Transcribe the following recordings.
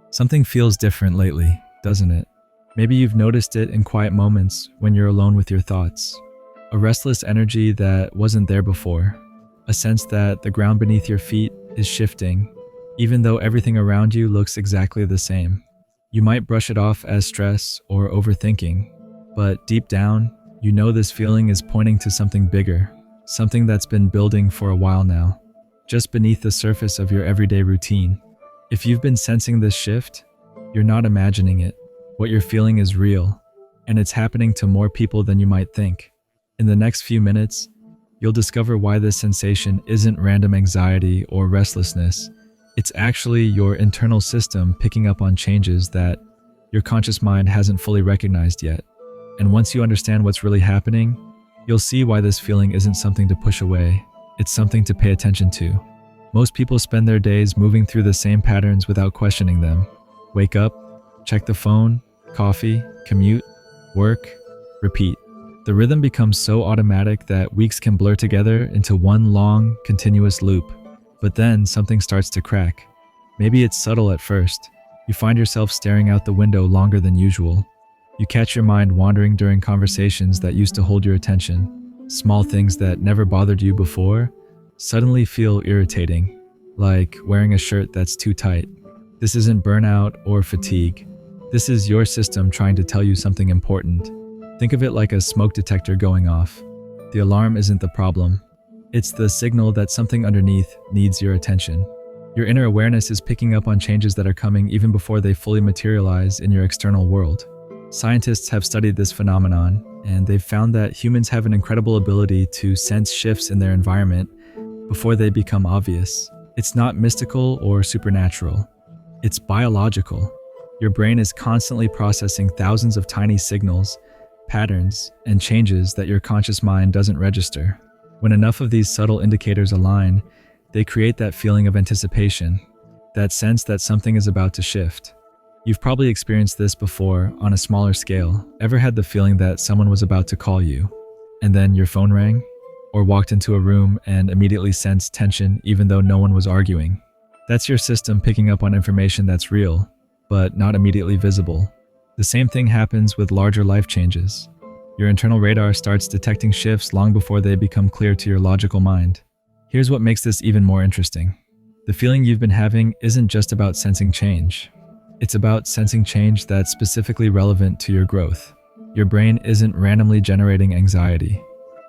Something feels different lately, doesn't it? Maybe you've noticed it in quiet moments when you're alone with your thoughts. A restless energy that wasn't there before. A sense that the ground beneath your feet is shifting, even though everything around you looks exactly the same. You might brush it off as stress or overthinking, but deep down, you know this feeling is pointing to something bigger, something that's been building for a while now, just beneath the surface of your everyday routine. If you've been sensing this shift, you're not imagining it. What you're feeling is real, and it's happening to more people than you might think. In the next few minutes, you'll discover why this sensation isn't random anxiety or restlessness. It's actually your internal system picking up on changes that your conscious mind hasn't fully recognized yet. And once you understand what's really happening, you'll see why this feeling isn't something to push away. It's something to pay attention to. Most people spend their days moving through the same patterns without questioning them. Wake up, check the phone, coffee, commute, work, repeat. The rhythm becomes so automatic that weeks can blur together into one long, continuous loop. But then something starts to crack. Maybe it's subtle at first. You find yourself staring out the window longer than usual. You catch your mind wandering during conversations that used to hold your attention. Small things that never bothered you before suddenly feel irritating, like wearing a shirt that's too tight. This isn't burnout or fatigue. This is your system trying to tell you something important. Think of it like a smoke detector going off. The alarm isn't the problem. It's the signal that something underneath needs your attention. Your inner awareness is picking up on changes that are coming even before they fully materialize in your external world. Scientists have studied this phenomenon, and they've found that humans have an incredible ability to sense shifts in their environment before they become obvious. It's not mystical or supernatural. It's biological. Your brain is constantly processing thousands of tiny signals, patterns, and changes that your conscious mind doesn't register. When enough of these subtle indicators align, they create that feeling of anticipation, that sense that something is about to shift. You've probably experienced this before on a smaller scale. Ever had the feeling that someone was about to call you, and then your phone rang? Or walked into a room and immediately sensed tension even though no one was arguing? That's your system picking up on information that's real, but not immediately visible. The same thing happens with larger life changes. Your internal radar starts detecting shifts long before they become clear to your logical mind. Here's what makes this even more interesting. The feeling you've been having isn't just about sensing change. It's about sensing change that's specifically relevant to your growth. Your brain isn't randomly generating anxiety.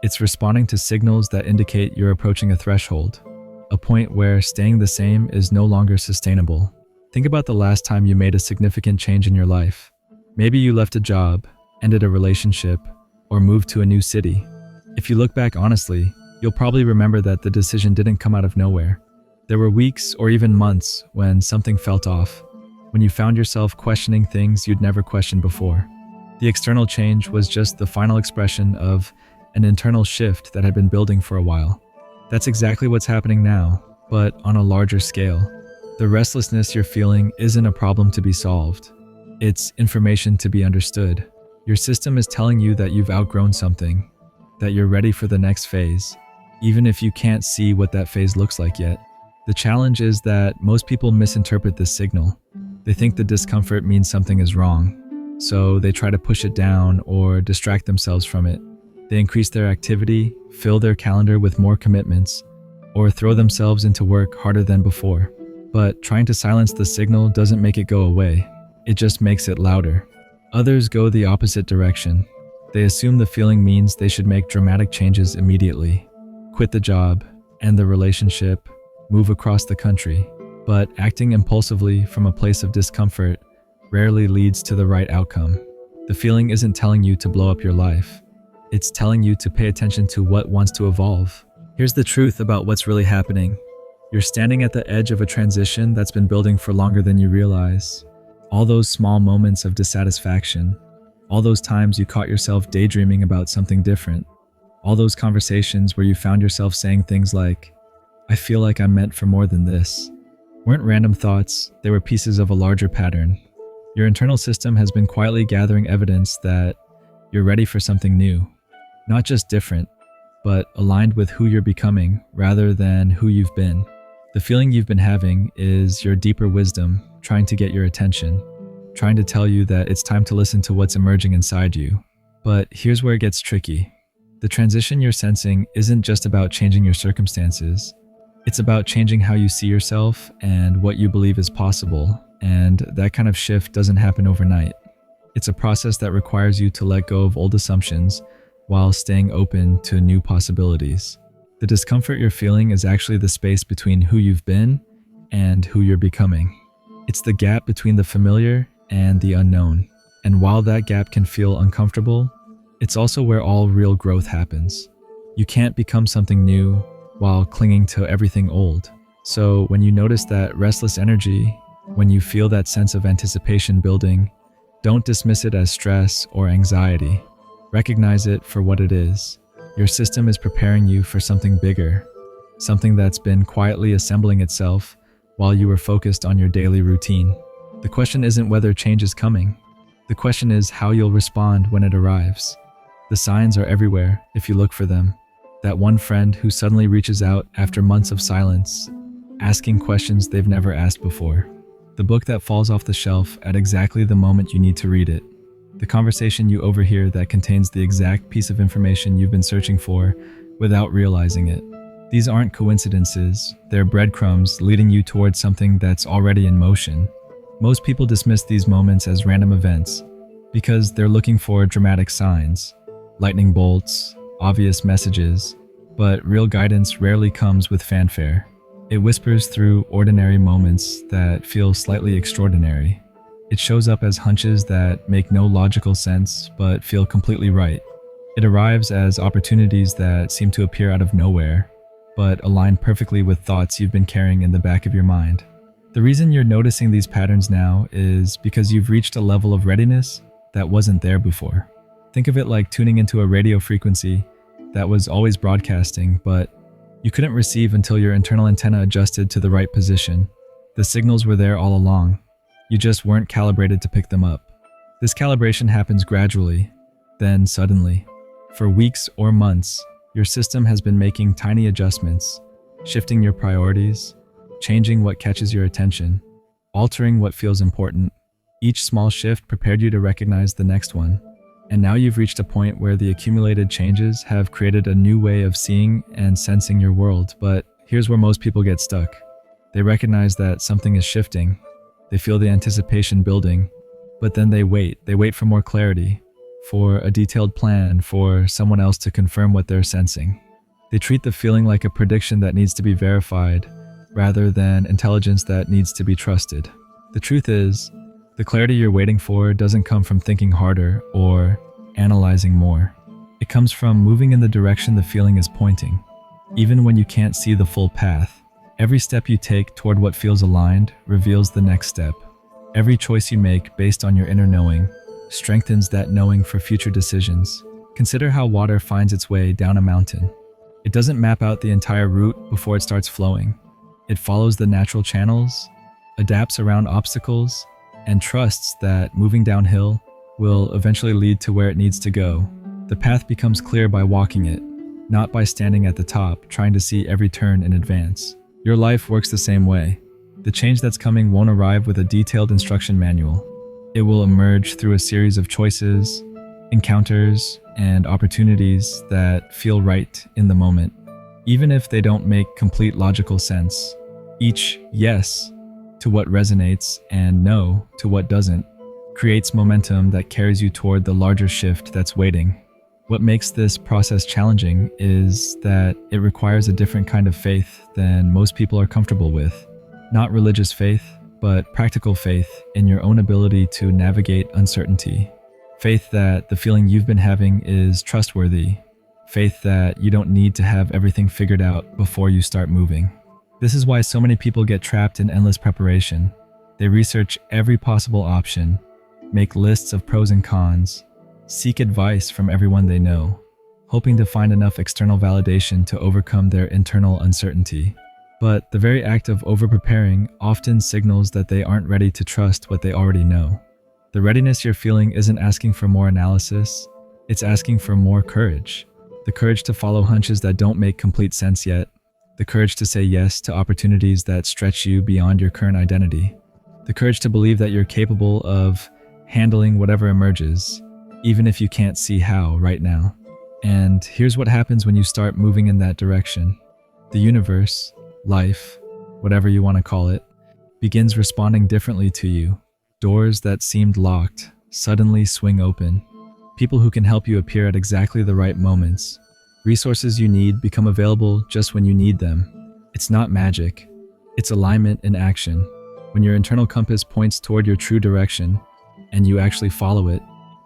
It's responding to signals that indicate you're approaching a threshold, a point where staying the same is no longer sustainable. Think about the last time you made a significant change in your life. Maybe you left a job, ended a relationship, or moved to a new city. If you look back honestly, you'll probably remember that the decision didn't come out of nowhere. There were weeks or even months when something felt off, when you found yourself questioning things you'd never questioned before. The external change was just the final expression of an internal shift that had been building for a while. That's exactly what's happening now, but on a larger scale. The restlessness you're feeling isn't a problem to be solved. It's information to be understood. Your system is telling you that you've outgrown something, that you're ready for the next phase, even if you can't see what that phase looks like yet. The challenge is that most people misinterpret this signal. They think the discomfort means something is wrong, so they try to push it down or distract themselves from it. They increase their activity, fill their calendar with more commitments, or throw themselves into work harder than before. But trying to silence the signal doesn't make it go away. It just makes it louder. Others go the opposite direction. They assume the feeling means they should make dramatic changes immediately. Quit the job, end the relationship, move across the country. But acting impulsively from a place of discomfort rarely leads to the right outcome. The feeling isn't telling you to blow up your life. It's telling you to pay attention to what wants to evolve. Here's the truth about what's really happening. You're standing at the edge of a transition that's been building for longer than you realize. All those small moments of dissatisfaction, all those times you caught yourself daydreaming about something different, all those conversations where you found yourself saying things like, "I feel like I'm meant for more than this," weren't random thoughts, they were pieces of a larger pattern. Your internal system has been quietly gathering evidence that you're ready for something new. Not just different, but aligned with who you're becoming rather than who you've been. The feeling you've been having is your deeper wisdom trying to get your attention, trying to tell you that it's time to listen to what's emerging inside you. But here's where it gets tricky. The transition you're sensing isn't just about changing your circumstances. It's about changing how you see yourself and what you believe is possible, and that kind of shift doesn't happen overnight. It's a process that requires you to let go of old assumptions while staying open to new possibilities. The discomfort you're feeling is actually the space between who you've been and who you're becoming. It's the gap between the familiar and the unknown. And while that gap can feel uncomfortable, it's also where all real growth happens. You can't become something new while clinging to everything old. So when you notice that restless energy, when you feel that sense of anticipation building, don't dismiss it as stress or anxiety. Recognize it for what it is. Your system is preparing you for something bigger, something that's been quietly assembling itself while you were focused on your daily routine. The question isn't whether change is coming. The question is how you'll respond when it arrives. The signs are everywhere if you look for them. That one friend who suddenly reaches out after months of silence, asking questions they've never asked before. The book that falls off the shelf at exactly the moment you need to read it. The conversation you overhear that contains the exact piece of information you've been searching for without realizing it. These aren't coincidences, they're breadcrumbs leading you towards something that's already in motion. Most people dismiss these moments as random events because they're looking for dramatic signs, lightning bolts, obvious messages, but real guidance rarely comes with fanfare. It whispers through ordinary moments that feel slightly extraordinary. It shows up as hunches that make no logical sense but feel completely right. It arrives as opportunities that seem to appear out of nowhere, but align perfectly with thoughts you've been carrying in the back of your mind. The reason you're noticing these patterns now is because you've reached a level of readiness that wasn't there before. Think of it like tuning into a radio frequency that was always broadcasting, but you couldn't receive until your internal antenna adjusted to the right position. The signals were there all along. You just weren't calibrated to pick them up. This calibration happens gradually, then suddenly. For weeks or months, your system has been making tiny adjustments, shifting your priorities, changing what catches your attention, altering what feels important. Each small shift prepared you to recognize the next one. And now you've reached a point where the accumulated changes have created a new way of seeing and sensing your world. But here's where most people get stuck. They recognize that something is shifting. They feel the anticipation building, but then they wait. They wait for more clarity, for a detailed plan, for someone else to confirm what they're sensing. They treat the feeling like a prediction that needs to be verified, rather than intelligence that needs to be trusted. The truth is, the clarity you're waiting for doesn't come from thinking harder or analyzing more. It comes from moving in the direction the feeling is pointing, even when you can't see the full path. Every step you take toward what feels aligned reveals the next step. Every choice you make based on your inner knowing strengthens that knowing for future decisions. Consider how water finds its way down a mountain. It doesn't map out the entire route before it starts flowing. It follows the natural channels, adapts around obstacles, and trusts that moving downhill will eventually lead to where it needs to go. The path becomes clear by walking it, not by standing at the top trying to see every turn in advance. Your life works the same way. The change that's coming won't arrive with a detailed instruction manual. It will emerge through a series of choices, encounters, and opportunities that feel right in the moment, even if they don't make complete logical sense. Each yes to what resonates and no to what doesn't creates momentum that carries you toward the larger shift that's waiting. What makes this process challenging is that it requires a different kind of faith than most people are comfortable with. Not religious faith, but practical faith in your own ability to navigate uncertainty. Faith that the feeling you've been having is trustworthy. Faith that you don't need to have everything figured out before you start moving. This is why so many people get trapped in endless preparation. They research every possible option, make lists of pros and cons, seek advice from everyone they know, hoping to find enough external validation to overcome their internal uncertainty. But the very act of over-preparing often signals that they aren't ready to trust what they already know. The readiness you're feeling isn't asking for more analysis, it's asking for more courage. The courage to follow hunches that don't make complete sense yet, the courage to say yes to opportunities that stretch you beyond your current identity, the courage to believe that you're capable of handling whatever emerges, even if you can't see how right now. And here's what happens when you start moving in that direction. The universe, life, whatever you want to call it, begins responding differently to you. Doors that seemed locked suddenly swing open. People who can help you appear at exactly the right moments. Resources you need become available just when you need them. It's not magic. It's alignment in action. When your internal compass points toward your true direction and you actually follow it,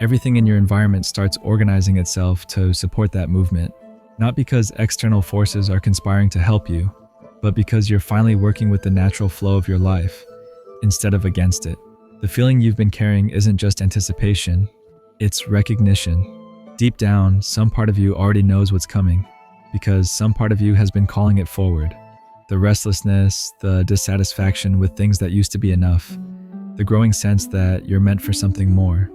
everything in your environment starts organizing itself to support that movement. Not because external forces are conspiring to help you, but because you're finally working with the natural flow of your life instead of against it. The feeling you've been carrying isn't just anticipation, it's recognition. Deep down, some part of you already knows what's coming, because some part of you has been calling it forward. The restlessness, the dissatisfaction with things that used to be enough, the growing sense that you're meant for something more.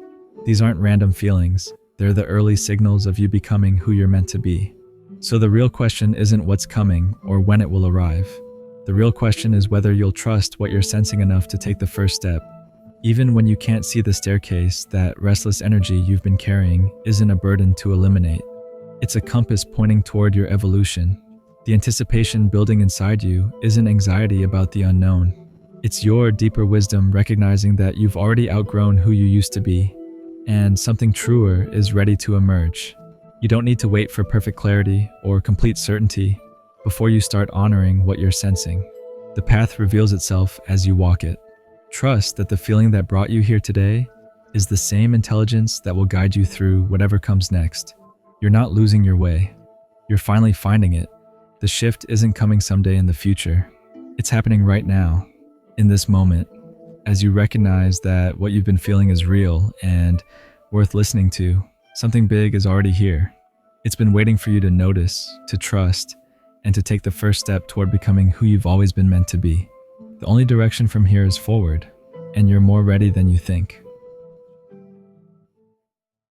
These aren't random feelings, they're the early signals of you becoming who you're meant to be. So the real question isn't what's coming or when it will arrive. The real question is whether you'll trust what you're sensing enough to take the first step. Even when you can't see the staircase, that restless energy you've been carrying isn't a burden to eliminate. It's a compass pointing toward your evolution. The anticipation building inside you isn't anxiety about the unknown. It's your deeper wisdom recognizing that you've already outgrown who you used to be, and something truer is ready to emerge. You don't need to wait for perfect clarity or complete certainty before you start honoring what you're sensing. The path reveals itself as you walk it. Trust that the feeling that brought you here today is the same intelligence that will guide you through whatever comes next. You're not losing your way. You're finally finding it. The shift isn't coming someday in the future. It's happening right now, in this moment, as you recognize that what you've been feeling is real and worth listening to. Something big is already here. It's been waiting for you to notice, to trust, and to take the first step toward becoming who you've always been meant to be. The only direction from here is forward, and you're more ready than you think.